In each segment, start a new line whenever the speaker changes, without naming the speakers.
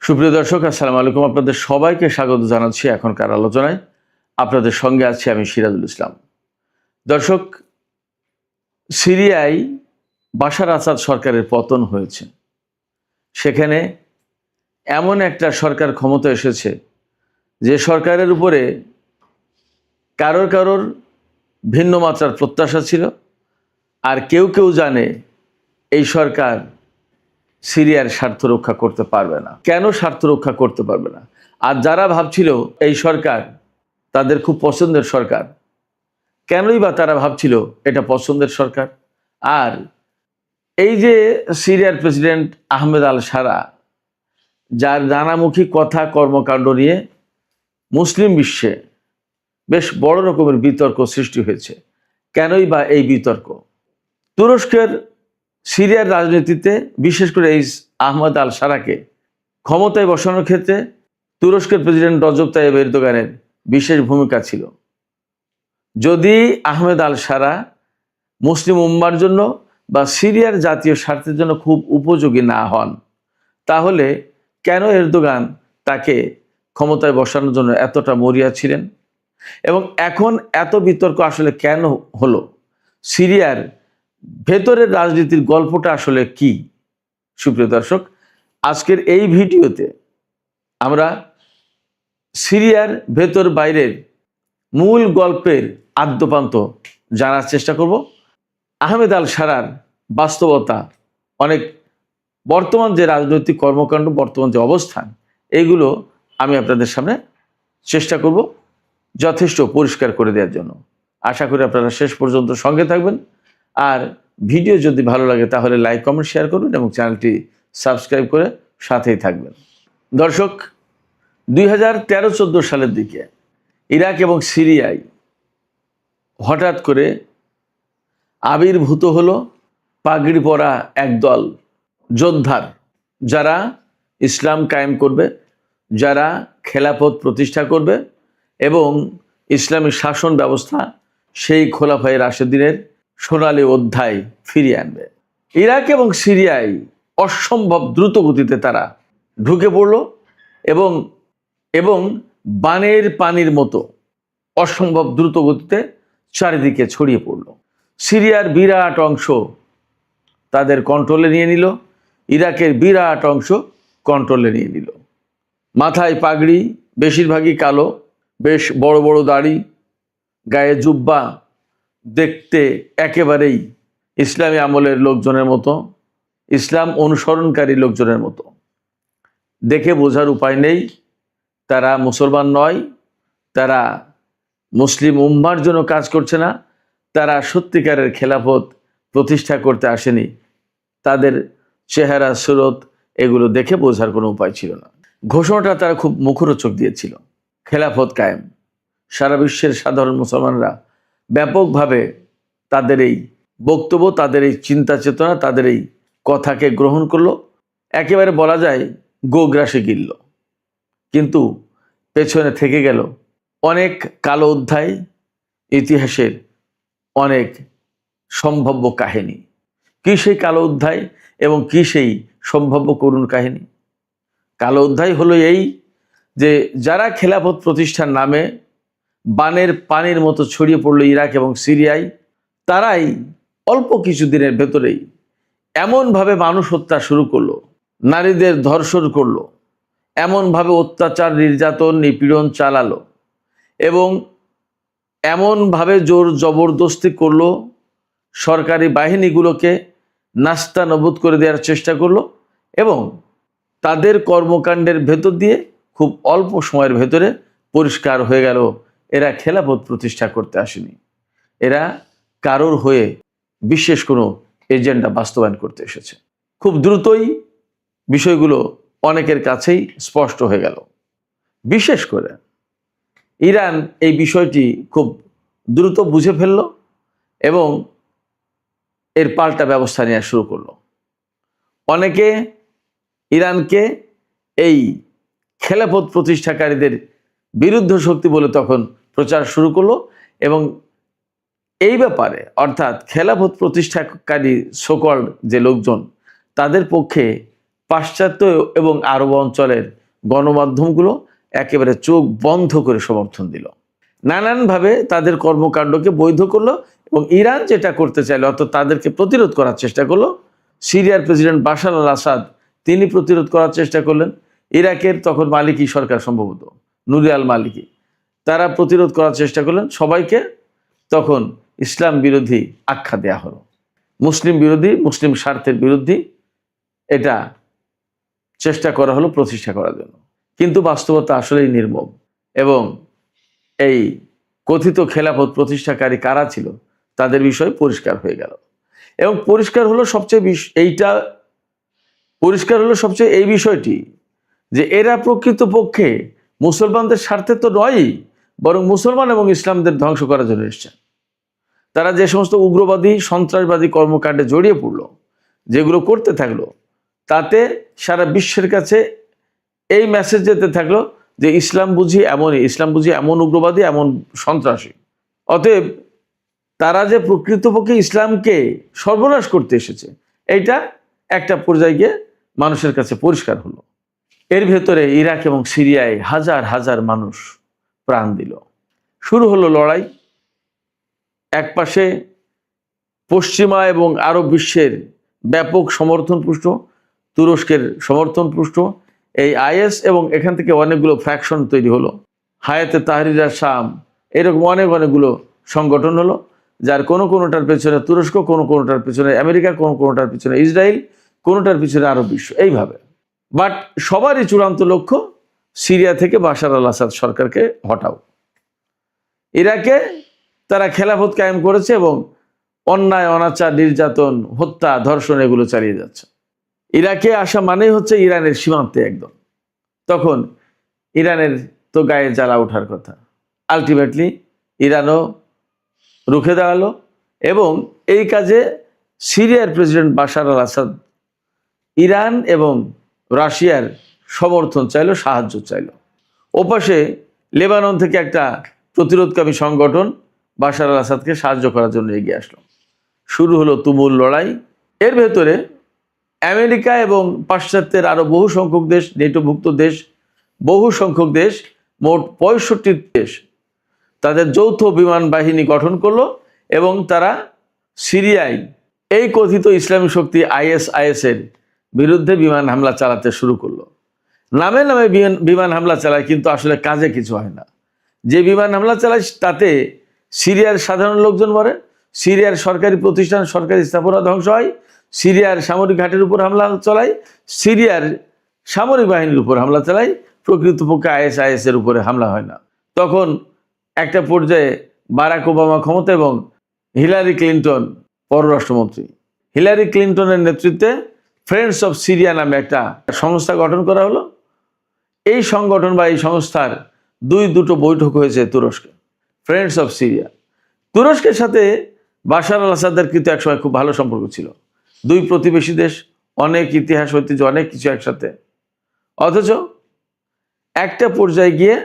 সুপ্রিয় দর্শক, আসসালামু আলাইকুম। আপনাদের সবাইকে স্বাগত জানাচ্ছি এখনকার আলোচনায়। আপনাদের সঙ্গে আছি আমি সিরাজুল ইসলাম। দর্শক, সিরিয়ায় বাশার আসাদ সরকারের পতন হয়েছে। সেখানে এমন একটা সরকার ক্ষমতা এসেছে যে সরকারের উপরে কারোর ভিন্ন মাত্রার প্রত্যাশা ছিল, আর কেউ কেউ জানে এই সরকার সিরিয়ার স্বার্থ রক্ষা করতে পারবে না। কেন স্বার্থ রক্ষা করতে পারবে না? আর যারা ভাবছিল এই সরকার তাদের খুব পছন্দের সরকার, কেনই বা তারা ভাবছিল এটা পছন্দের সরকার? আর এই যে সিরিয়ার প্রেসিডেন্ট আহমেদ আল সারা, যার নানামুখী কথা কর্মকাণ্ড নিয়ে মুসলিম বিশ্বে বেশ বড় রকমের বিতর্ক সৃষ্টি হয়েছে। কেনই বা এই বিতর্ক? তুরস্কের সিরিয়ার রাজনীতিতে বিশেষ করে এই আহমেদ আল সারাকে ক্ষমতায় বসানোর ক্ষেত্রে তুরস্কের প্রেসিডেন্ট রজব তাইয়েব এরদোগানের বিশেষ ভূমিকা ছিল। যদি আহমেদ আল সারা মুসলিম উম্মার জন্য বা সিরিয়ার জাতীয় স্বার্থের জন্য খুব উপযোগী না হন, তাহলে কেন এরদোগান তাকে ক্ষমতায় বসানোর জন্য এতটা মরিয়া ছিলেন? এবং এখন এত বিতর্ক আসলে কেন হলো? সিরিয়ার ভেতরের রাজনীতির গল্পটা আসলে কি? সুপ্রিয় দর্শক, আজকের এই ভিডিওতে আমরা সিরিয়ার ভেতর বাইরের মূল গল্পের আদ্যপান্ত জানার চেষ্টা করব। আহমেদ আল সারার বাস্তবতা, অনেক বর্তমান যে রাজনৈতিক কর্মকাণ্ড, বর্তমান যে অবস্থান, এইগুলো আমি আপনাদের সামনে চেষ্টা করব যথেষ্ট পরিষ্কার করে দেওয়ার জন্য। আশা করি আপনারা শেষ পর্যন্ত সঙ্গে থাকবেন। আর ভিডিও যদি ভালো লাগে তাহলে লাইক, কমেন্ট, শেয়ার করবেন এবং চ্যানেলটি সাবস্ক্রাইব করে সাথেই থাকবেন। দর্শক, 2013-14 সালের দিকে ইরাক এবং সিরিয়ায় হঠাৎ করে আবির্ভূত হলো পাগড়ি পরা একদল যোদ্ধার, যারা ইসলাম কায়েম করবে, যারা খেলাফত প্রতিষ্ঠা করবে এবং ইসলামী শাসন ব্যবস্থা সেই খোলাফায়ে রাশেদিনের সোনালী অধ্যায় ফিরিয়ে আনবে। ইরাক এবং সিরিয়ায় অসম্ভব দ্রুত গতিতে তারা ঢুকে পড়ল এবং বানের পানির মতো অসম্ভব দ্রুত গতিতে চারিদিকে ছড়িয়ে পড়ল। সিরিয়ার বিরাট অংশ তাদের কন্ট্রোলে নিয়ে নিল, ইরাকের বিরাট অংশ কন্ট্রোলে নিয়ে নিল। মাথায় পাগড়ি, বেশিরভাগই কালো, বেশ বড় বড় দাড়ি, গায়ে জুব্বা, দেখতে একেবারেই ইসলামী আমলের লোকজনের মতো, ইসলাম অনুসরণকারী লোকজনের মতো। দেখে বোঝার উপায় নেই তারা মুসলমান নয়, তারা মুসলিম উম্মার জন্য কাজ করছে না, তারা সত্যিকারের খেলাফত প্রতিষ্ঠা করতে আসেনি। তাদের চেহারা, সুরত, এগুলো দেখে বোঝার কোনো উপায় ছিল না। ঘোষণাটা তারা খুব মুখরোচক দিয়েছিল, খেলাফত কায়েম। সারা বিশ্বের সাধারণ মুসলমানরা ব্যাপকভাবে তাদের এই বক্তব্য, তাদের এই চিন্তা চেতনা, তাদের এই কথাকে গ্রহণ করলো, একেবারে বলা যায় গোগ্রাসে গিলল। কিন্তু পেছনে থেকে গেল অনেক কালো অধ্যায়, ইতিহাসের অনেক সম্ভাব্য কাহিনী। কি সেই কালো অধ্যায় এবং কি সেই সম্ভাব্য করুণ কাহিনী? কালো অধ্যায় হলো এই যে যারা খেলাফত প্রতিষ্ঠার নামে বানের পানির মতো ছড়িয়ে পড়লো ইরাক এবং সিরিয়ায়, তারাই অল্প কিছুদিনের ভেতরেই এমনভাবে মানুষ হত্যা শুরু করলো, নারীদের ধর্ষণ করলো, এমনভাবে অত্যাচার, নির্যাতন, নিপীড়ন চালালো এবং এমনভাবে জোর জবরদস্তি করলো, সরকারি বাহিনীগুলোকে নাস্তানাবুদ করে দেওয়ার চেষ্টা করলো এবং তাদের কর্মকাণ্ডের ভেতর দিয়ে খুব অল্প সময়ের ভেতরে পরিষ্কার হয়ে গেল এরা খেলাফত প্রতিষ্ঠা করতে আসেনি, এরা কারোর হয়ে বিশেষ কোনো এজেন্ডা বাস্তবায়ন করতে এসেছে। খুব দ্রুতই বিষয়গুলো অনেকের কাছেই স্পষ্ট হয়ে গেল। বিশেষ করে ইরান এই বিষয়টি খুব দ্রুত বুঝে ফেলল এবং এর পাল্টা ব্যবস্থা নেওয়া শুরু করলো। অনেকে ইরানকে এই খেলাফত প্রতিষ্ঠাকারীদের বিরুদ্ধ শক্তি বলে তখন প্রচার শুরু করলো এবং এই ব্যাপারে, অর্থাৎ খেলাফত প্রতিষ্ঠাকারী সকল যে লোকজন, তাদের পক্ষে পাশ্চাত্য এবং আরব অঞ্চলের গণমাধ্যমগুলো একেবারে চোখ বন্ধ করে সমর্থন দিল, নানানভাবে তাদের কর্মকাণ্ডকে বৈধ করলো এবং ইরান যেটা করতে চাইলো অর্থাৎ তাদেরকে প্রতিরোধ করার চেষ্টা করলো। সিরিয়ার প্রেসিডেন্ট বাশার আল আসাদ তিনি প্রতিরোধ করার চেষ্টা করলেন। ইরাকের তখন মালিকি সরকার, সম্ভবত নুরি আল মালিকি, তারা প্রতিরোধ করার চেষ্টা করলেন। সবাইকে তখন ইসলাম বিরোধী আখ্যা দেয়া হলো, মুসলিম বিরোধী, মুসলিম স্বার্থের বিরোধী এটা চেষ্টা করা হলো প্রতিষ্ঠা করার জন্য। কিন্তু বাস্তবতা আসলেই নির্মম এবং এই কথিত খেলাফত প্রতিষ্ঠাকারী কারা ছিল তাদের বিষয় পরিষ্কার হয়ে গেল। এবং পরিষ্কার হলো সবচেয়ে এই বিষয়টি যে এরা প্রকৃতপক্ষে মুসলমানদের স্বার্থে তো নয়ই, বরং মুসলমান এবং ইসলামদের ধ্বংস করার জন্য এসেছেন। তারা যে সমস্ত উগ্রবাদী সন্ত্রাসবাদী কর্মকাণ্ডে জড়িয়ে পড়লো, যেগুলো করতে থাকলো, তাতে সারা বিশ্বের কাছে এই মেসেজ যেতে থাকলো যে ইসলাম বুঝি এমনই, ইসলাম বুঝি এমন উগ্রবাদী, এমন সন্ত্রাসী। অতএব তারা যে প্রকৃতপক্ষে ইসলামকে সর্বনাশ করতে এসেছে, এইটা একটা পর্যায়ে গিয়ে মানুষের কাছে পরিষ্কার হলো। এর ভেতরে ইরাক এবং সিরিয়ায় হাজার হাজার মানুষ প্রাণ দিল। শুরু হলো লড়াই। একপাশে পশ্চিমা এবং আরব বিশ্বের ব্যাপক সমর্থনপুষ্ট, তুরস্কের সমর্থনপুষ্ট এই আইএস, এবং এখান থেকে অনেকগুলো ফ্র্যাকশন তৈরি হলো। হায়াতে তাহরির শাম, এরকম অনেকগুলো সংগঠন হলো, যার কোনোটার পেছনে তুরস্ক, কোনোটার পেছনে আমেরিকা, কোনোটার পেছনে ইসরায়েল, কোনোটার পিছনে আরব বিশ্ব, এইভাবে। বাট সবারই চূড়ান্ত লক্ষ্য সিরিয়া থেকে বাশার আল আসাদ সরকারকে হটাও। ইরাকে তারা খেলাফত কায়েম করেছে এবং অন্যায়, অনাচার, নির্যাতন, হত্যা, ধর্ষণ এগুলো চালিয়ে যাচ্ছে। ইরাকে আসা মানেই হচ্ছে ইরানের সীমান্তে একদম। তখন ইরানের তো গায়ে জ্বালা ওঠার কথা। আলটিমেটলি ইরানও রুখে দাঁড়ালো এবং এই কাজে সিরিয়ার প্রেসিডেন্ট বাশার আল আসাদ ইরান এবং রাশিয়ার সমর্থন চাইলো, সাহায্য চাইলো। ওপাশে লেবানন থেকে একটা প্রতিরোধকামী সংগঠন বাশার আল আসাদকে সাহায্য করার জন্য এগিয়ে আসলো। শুরু হলো তুমুল লড়াই। এর ভেতরে আমেরিকা এবং পাশ্চাত্যের আরো বহু সংখ্যক দেশ, নেটোভুক্ত দেশ, বহু সংখ্যক দেশ, মোট 65 দেশ তাদের যৌথ বিমান বাহিনী গঠন করলো এবং তারা সিরিয়ায় এই কথিত ইসলামী শক্তি আইএস এর বিরুদ্ধে বিমান হামলা চালাতে শুরু করলো। নামে নামে বিমান হামলা চালায়, কিন্তু আসলে কাজে কিছু হয় না। যে বিমান হামলা চালায় তাতে সিরিয়ার সাধারণ লোকজন মরে, সিরিয়ার সরকারি প্রতিষ্ঠান, সরকারি স্থাপনা ধ্বংস হয়, সিরিয়ার সামরিক ঘাটের উপর হামলা চালায়, সিরিয়ার সামরিক বাহিনীর উপর হামলা চালায়। প্রকৃতপক্ষে আইএস এর উপরে হামলা হয় না। তখন একটা পর্যায়ে বারাক ওবামা ক্ষমতা এবং হিলারি ক্লিন্টন পররাষ্ট্রমন্ত্রী, হিলারি ক্লিন্টনের নেতৃত্বে ফ্রেন্ডস অফ সিরিয়া নামে একটা সংস্থা গঠন করা হলো। এই সংগঠন বা এই সংস্থার দুটো বৈঠক হয়েছে তুরস্কে, ফ্রেন্ডস অফ সিরিয়া। তুরস্কের সাথে বাশার আল আসাদের কিন্তু একসময় খুব ভালো সম্পর্ক ছিল। দুই প্রতিবেশী দেশ, অনেক ইতিহাস, ঐতিহ্য, অনেক কিছু একসাথে। অথচ একটা পর্যায়ে গিয়ে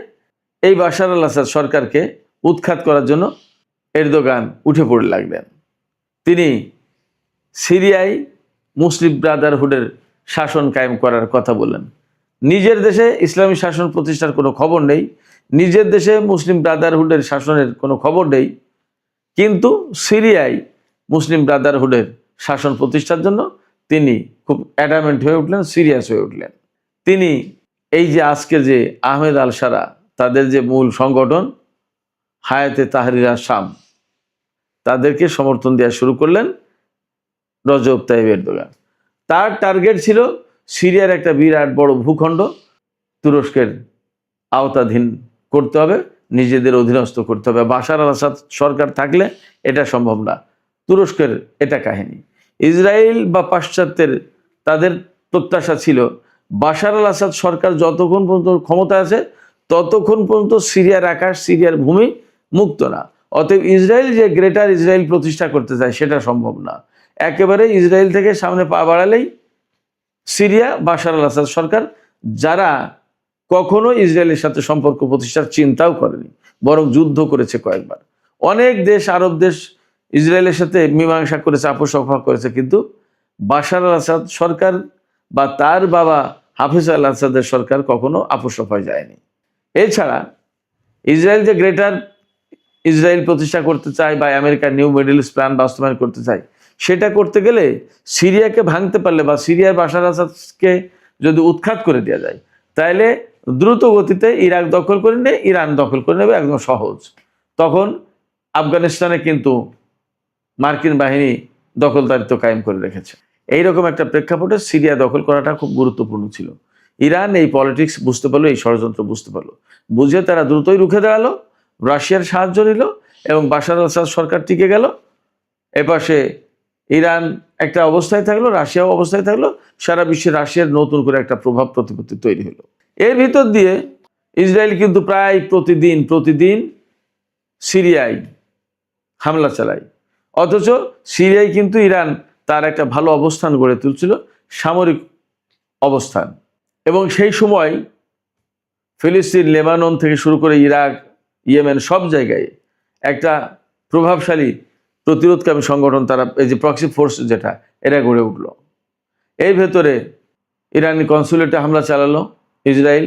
এই বাশার আল আসাদ সরকারকে উৎখাত করার জন্য এরদোগান উঠে পড়ে লাগলেন। তিনি সিরিয়ায় মুসলিম ব্রাদারহুডের শাসন কায়েম করার কথা বললেন। নিজের দেশে ইসলামী শাসন প্রতিষ্ঠার কোনো খবর নেই, নিজের দেশে মুসলিম ব্রাদারহুডের শাসনের কোনো খবর নেই, কিন্তু সিরিয়ায় মুসলিম ব্রাদারহুডের শাসন প্রতিষ্ঠার জন্য তিনি খুব অ্যাডামেন্ট হয়ে উঠলেন, সিরিয়াস হয়ে উঠলেন। তিনি এই যে আজকে যে আহমেদ আল সারা, তাদের যে মূল সংগঠন হায়াতে তাহরির শাম, তাদেরকে সমর্থন দেওয়া শুরু করলেন রজব তাইয়িব এরদোগান। তার টার্গেট ছিল সিরিয়ার একটা বিরাট বড় ভূখণ্ড তুরস্কের আওতাধীন করতে হবে, নিজেদের অধীনস্থ করতে হবে। বাশার আল আসাদ সরকার থাকলে এটা সম্ভব না। তুরস্কের এটা কাহিনী। ইসরায়েল বা পাশ্চাত্যের তাদের প্রত্যাশা ছিল বাশার আল আসাদ সরকার যতক্ষণ পর্যন্ত ক্ষমতা আছে ততক্ষণ পর্যন্ত সিরিয়ার আকাশ, সিরিয়ার ভূমি মুক্ত না। অতএব ইসরায়েল যে গ্রেটার ইসরায়েল প্রতিষ্ঠা করতে চায় সেটা সম্ভব না। একেবারে ইসরায়েল থেকে সামনে পা বাড়ালেই সিরিয়া, বাশার আল আসাদ সরকার, যারা কখনো ইসরায়েলের সাথে সম্পর্ক প্রতিষ্ঠার চিন্তাও করেনি, বরং যুদ্ধ করেছে কয়েকবার। অনেক দেশ, আরব দেশ ইসরায়েলের সাথে মীমাংসা করেছে, আপোষ করেছে, কিন্তু বাশার আল আসাদ সরকার বা তার বাবা হাফিজ আল আসাদের সরকার কখনো আপোষ রফায় যায়নি। এছাড়া ইসরায়েল যে গ্রেটার ইসরায়েল প্রতিষ্ঠা করতে চায় বা আমেরিকার নিউ মিডল ইস্ট প্ল্যান বাস্তবায়ন করতে চায়, সেটা করতে গেলে সিরিয়াকে ভাঙতে পারলে বা সিরিয়ার বাশার আসাদকে যদি উৎখাত করে দেওয়া যায়, তাহলে দ্রুত গতিতে ইরাক দখল করে নেবে, ইরান দখল করে নেবে, একদম সহজ। তখন আফগানিস্তানে কিন্তু মার্কিন বাহিনী দখলদারিত্ব কায়েম করে রেখেছে। এইরকম একটা প্রেক্ষাপটে সিরিয়া দখল করাটা খুব গুরুত্বপূর্ণ ছিল। ইরান এই পলিটিক্স বুঝতে পারলো, এই ষড়যন্ত্র বুঝতে পারলো, বুঝে তারা দ্রুতই রুখে দাঁড়ালো, রাশিয়ার সাহায্য নিল এবং বাশার আল আসাদ সরকার টিকে গেল। এপাশে ইরান একটা অবস্থায় থাকলো, রাশিয়াও অবস্থায় থাকলো, সারা বিশ্বে রাশিয়ার নতুন করে একটা প্রভাব প্রতিপত্তি তৈরি হলো। এর ভিতর দিয়ে ইসরায়েল কিন্তু প্রায় প্রতিদিন সিরিয়ায় হামলা চালায়, অথচ সিরিয়ায় কিন্তু ইরান তার একটা ভালো অবস্থান গড়ে তুলছিল, সামরিক অবস্থান। এবং সেই সময় ফিলিস্তিন, লেবানন থেকে শুরু করে ইরাক, ইয়েমেন সব জায়গায় একটা প্রভাবশালী প্রতিরোধকামী সংগঠন, তারা এই যে প্রক্সি ফোর্স যেটা, এরা গড়ে উঠলো। এই ভেতরে ইরানি কনসুলেটে হামলা চালালো ইসরায়েল,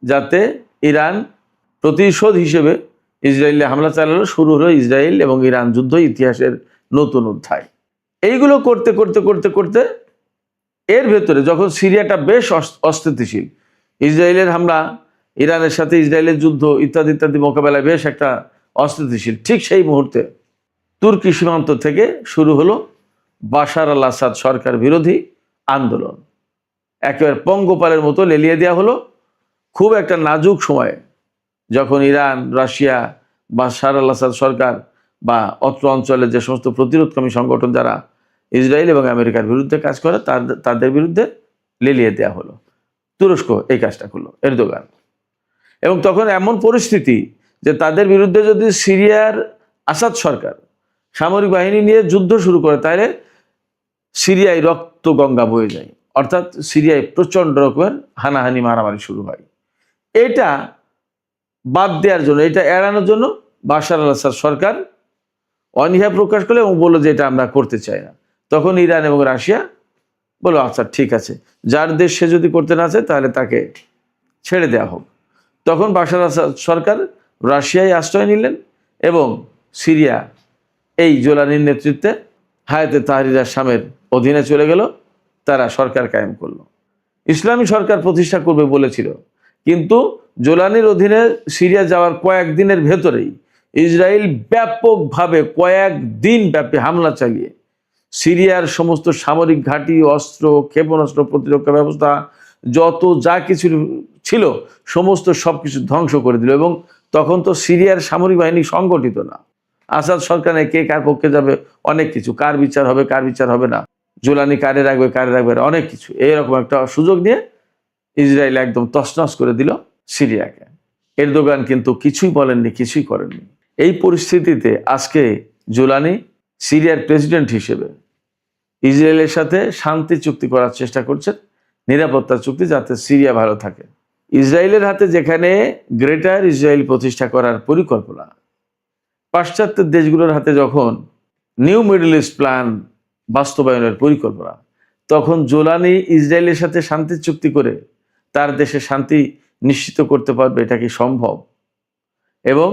যাতে ইরান প্রতিশোধ হিসেবে ইসরায়েলে হামলা চালালো। শুরু হলো ইসরায়েল এবং ইরান যুদ্ধ, ইতিহাসের নতুন অধ্যায়। এইগুলো করতে করতে করতে করতে এর ভেতরে যখন সিরিয়াটা বেশ অস্থিতিশীল, ইসরায়েলের হামলা, ইরানের সাথে ইসরায়েলের যুদ্ধ ইত্যাদি ইত্যাদি মোকাবেলায় বেশ একটা অস্থিতিশীল, ঠিক সেই মুহূর্তে তুর্কি সীমান্ত থেকে শুরু হলো বাশার আল আসাদ সরকার বিরোধী আন্দোলন। একেবারে পঙ্গপালের মতো লেলিয়ে দেওয়া হলো। খুব একটা নাজুক সময়ে, যখন ইরান, রাশিয়া, বাশার আল আসাদ সরকার বা অত্র অঞ্চলের যে সমস্ত প্রতিরোধকামী সংগঠন যারা ইসরায়েল এবং আমেরিকার বিরুদ্ধে কাজ করে, তাদের বিরুদ্ধে লেলিয়ে দেওয়া হলো। তুরস্ক এই কাজটা করলো, এরদোগান। এবং তখন এমন পরিস্থিতি যে তাদের বিরুদ্ধে যদি সিরিয়ার আসাদ সরকার সামরিক বাহিনী নিয়ে যুদ্ধ শুরু করে, তাহলে সিরিয়ায় রক্ত গঙ্গা বয়ে যায়, অর্থাৎ সিরিয়ায় প্রচণ্ড রকমের হানাহানি, মারামারি শুরু হয়। এটা বাদ দেওয়ার জন্য, এটা এড়ানোর জন্য বাশার আল আসাদ সরকার অনীহা প্রকাশ করলো এবং বললো যে এটা আমরা করতে চাই না। তখন ইরান এবং রাশিয়া বললো আচ্ছা ঠিক আছে, যার দেশ সে যদি করতে না চায় তাহলে তাকে ছেড়ে দেওয়া হোক। তখন বাশার আসাদ সরকার রাশিয়ায় আশ্রয় নিলেন এবং সিরিয়া এই জোলানির নেতৃত্বে হায়াতে তাহরির আল-শামের অধীনে চলে গেল। তারা সরকার কায়েম করলো, ইসলামী সরকার প্রতিষ্ঠা করবে বলেছিল। কিন্তু জোলানির অধীনে সিরিয়া যাওয়ার কয়েকদিনের ভেতরেই ইসরায়েল ব্যাপকভাবে কয়েকদিন ব্যাপী হামলা চালিয়ে সিরিয়ার সমস্ত সামরিক ঘাঁটি, অস্ত্র, ক্ষেপণাস্ত্র, প্রতিরক্ষা ব্যবস্থা, যত যা কিছু ছিল সমস্ত সবকিছু ধ্বংস করে দিল। এবং তখন তো সিরিয়ার সামরিক বাহিনী সংগঠিত না, আসাদ সরকারে কে কার পক্ষে যাবে, অনেক কিছু, কার বিচার হবে কার বিচার হবে না, জোলানি কারে রাখবে অনেক কিছু, এইরকম একটা সুযোগ নিয়ে ইসরায়েল একদম তছনছ করে দিল সিরিয়াকে। এরদোগান কিন্তু কিছুই বলেননি, কিছুই করেননি। এই পরিস্থিতিতে আজকে জোলানি সিরিয়ার প্রেসিডেন্ট হিসেবে ইসরায়েলের সাথে শান্তি চুক্তি করার চেষ্টা করছেন, নিরাপত্তা চুক্তি, যাতে সিরিয়া ভালো থাকে। ইসরায়েলের হাতে যেখানে গ্রেটার ইসরায়েল প্রতিষ্ঠা করার পরিকল্পনা, পাশ্চাত্যের দেশগুলোর হাতে যখন নিউ মিডল ইস্ট প্ল্যান বাস্তবায়নের পরিকল্পনা, তখন জোলানি ইসরায়েলের সাথে শান্তি চুক্তি করে তার দেশে শান্তি নিশ্চিত করতে পারবে, এটা কি সম্ভব? এবং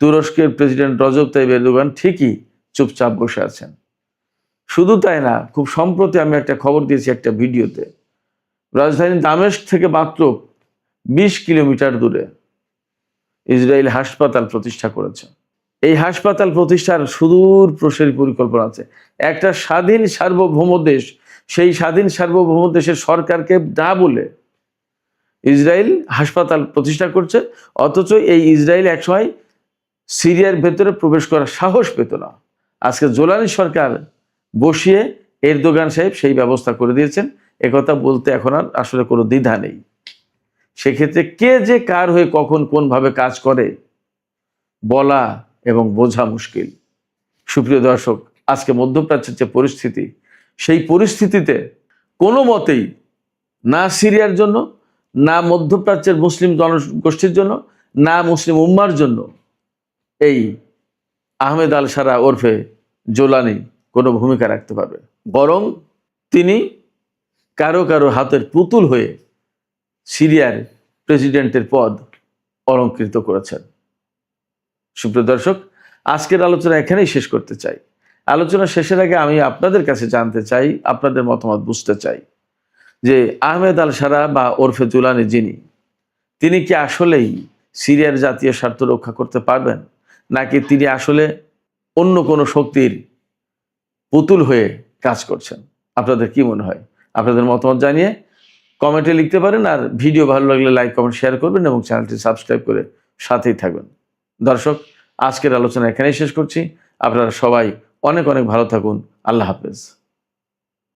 তুরস্কের প্রেসিডেন্ট রজব তাইয়িপ এরদোগান ঠিকই চুপচাপ বসে আছেন। শুধু তাই না, খুব সম্প্রতি আমি একটা খবর দিয়েছি একটা ভিডিওতে, রাজধানী দামেস্ক থেকে মাত্র 20 কিলোমিটার দূরে ইসরায়েল হাসপাতাল প্রতিষ্ঠা করেছে। এই হাসপাতাল প্রতিষ্ঠার সুদূর প্রসারী পরিকল্পনা আছে। একটা স্বাধীন সার্বভৌম দেশ, সেই স্বাধীন সার্বভৌম দেশের সরকারকে না বলে ইসরায়েল হাসপাতাল প্রতিষ্ঠা করছে, অথচ এই ইসরায়েল একসময় সিরিয়ার ভেতরে প্রবেশ করার সাহস পেত না। আজকে জোলানি সরকার বসিয়ে এরদোগান সাহেব সেই ব্যবস্থা করে দিয়েছেন। একথা বলতে এখন আর আসলে কোনো দ্বিধা নেই। সেক্ষেত্রে কে যে কার হয়ে কখন কোনভাবে কাজ করে বলা এবং বোঝা মুশকিল। সুপ্রিয় দর্শক, আজকে মধ্যপ্রাচ্যের যে পরিস্থিতি, সেই পরিস্থিতিতে কোনো মতেই না সিরিয়ার জন্য, না মধ্যপ্রাচ্যের মুসলিম জনগোষ্ঠীর জন্য, না মুসলিম উম্মার জন্য এই আহমেদ আল সারা ওরফে জোলানি কোনো ভূমিকা রাখতে পারবে। বরং তিনি কারো কারো হাতের পুতুল হয়ে সিরিয়ার প্রেসিডেন্টের পদ অলঙ্কৃত করেছেন। সুপ্রিয় দর্শক, আজকের আলোচনা এখানেই শেষ করতে চাই। আলোচনা শেষের আগে আমি আপনাদের কাছে জানতে চাই, আপনাদের মতামত বুঝতে চাই যে আহমেদ আল সারা বা ওরফে জুলানি যিনি, তিনি কি আসলেই সিরিয়ার জাতীয় স্বার্থ রক্ষা করতে পারবেন, নাকি তিনি আসলে অন্য কোনো শক্তির পুতুল হয়ে কাজ করছেন? আপনাদের কি মনে হয়? আপনাদের মতামত জানিয়ে কমেন্টে লিখতে পারেন। আর ভিডিও ভালো লাগলে লাইক, কমেন্ট, শেয়ার করবেন এবং চ্যানেলটি সাবস্ক্রাইব করে সাথেই থাকবেন। দর্শক, আজকের আলোচনা এখানেই শেষ করছি। আপনারা সবাই অনেক অনেক ভালো থাকুন। আল্লাহ হাফেজ।